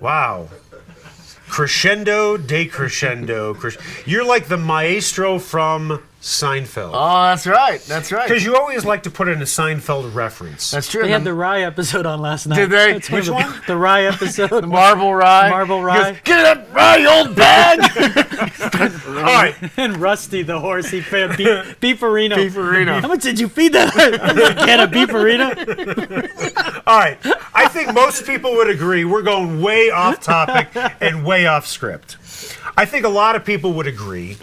Wow. Crescendo, decrescendo. You're like the maestro from Seinfeld. Oh, that's right. That's right. Because you always like to put in a Seinfeld reference. That's true. They had the rye episode on last night. Did they? Which one? The rye episode. The marble rye. Marble rye. He goes, get that rye, old bag. All right. And Rusty, the horse, he fed beefarino. Beefarino. How much did you feed that? A can of beefarino? All right. I think most people would agree we're going way off topic and way off script. I think a lot of people would agree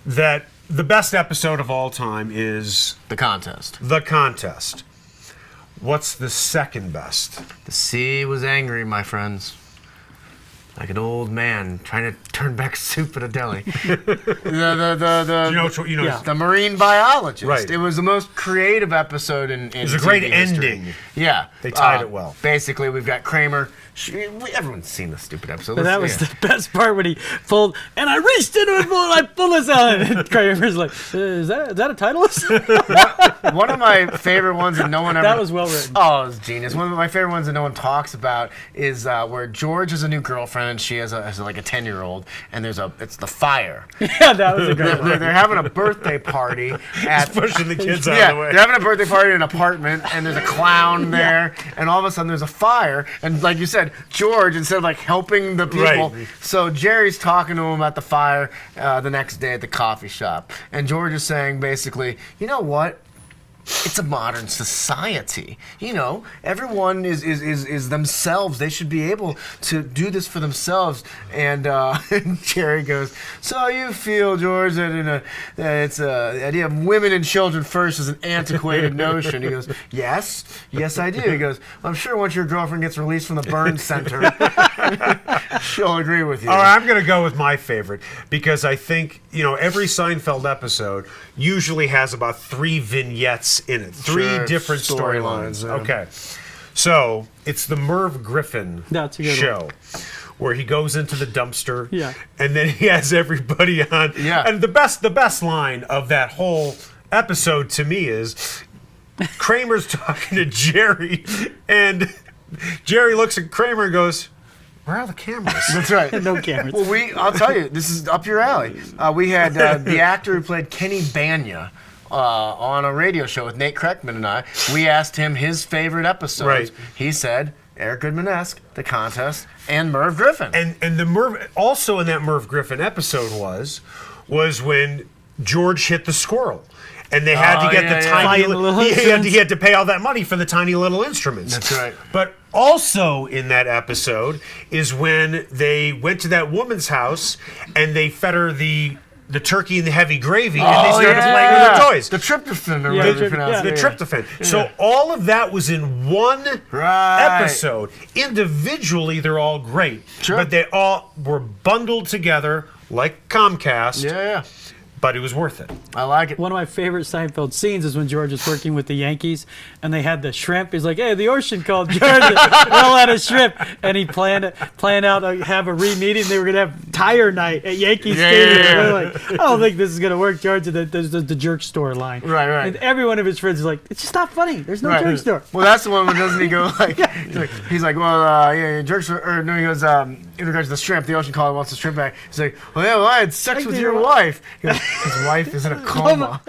that the best episode of all time is The Contest. The Contest. What's the second best? The sea was angry, my friends. Like an old man trying to turn back soup at a deli. The marine biologist. Right. It was the most creative episode in It was a great TV history. ending. Yeah. They tied it well. Basically, we've got Kramer. Everyone's seen the stupid episode. But that was the best part when he pulled, and I reached into it and I pulled this out. And Kramer's like, is that a Titleist? One of my favorite ones, and no one ever. That was well written. Oh, it was genius. One of my favorite ones that no one talks about is where George has a new girlfriend and she has like a 10-year-old, and it's the fire. Yeah, that was a great one. They're having a birthday party. He's pushing the kids out Yeah, of the way. they're having a birthday party in an apartment, and there's a clown there, and all of a sudden there's a fire, and like you said, George, instead of like helping the people, Right. so Jerry's talking to him about the fire the next day at the coffee shop, and George is saying basically, you know what? It's a modern society. You know, everyone is themselves. They should be able to do this for themselves. And Jerry goes, so you feel, George, that the idea of women and children first is an antiquated notion? He goes, yes, I do. He goes, I'm sure once your girlfriend gets released from the burn center, she'll agree with you. All right, I'm going to go with my favorite because I think, every Seinfeld episode usually has about 3 vignettes in it. 3 different storylines. Yeah. Okay. So, it's the Merv Griffin That's a good show where he goes into the dumpster and then he has everybody on. Yeah. And the best line of that whole episode to me is Kramer's talking to Jerry and Jerry looks at Kramer and goes, where are the cameras? That's right. No cameras. Well, I'll tell you, this is up your alley. We had the actor who played Kenny Banya on a radio show with Nate Kreckman and I. We asked him his favorite episodes. Right. He said Eric Goodman-esque, The Contest, and Merv Griffin. And the Merv also in that Merv Griffin episode was when George hit the squirrel. And they had to get the tiny little he had to pay all that money for the tiny little instruments. That's right. But also in that episode is when they went to that woman's house and they fed her the turkey and the heavy gravy and they started playing with her toys. The tryptophan. The tryptophan. So all of that was in one episode. Individually, they're all great. Sure. But they all were bundled together like Comcast. Yeah. But it was worth it. I like it. One of my favorite Seinfeld scenes is when George is working with the Yankees and they had the shrimp. He's like, hey, the ocean called George. We're all out of shrimp. And he planned out to have a re-meeting. They were going to have tire night at Yankee Stadium. Yeah. They're like, I don't think this is going to work, George. And there's the jerk store line. Right. And every one of his friends is like, it's just not funny. There's no jerk store. Well, that's the one where doesn't he go like, he's like, well, jerk store, or no, he goes, in regards to the shrimp, the ocean caller wants the shrimp back. He's like, well, I had sex with your wife. He goes, his wife is in a coma.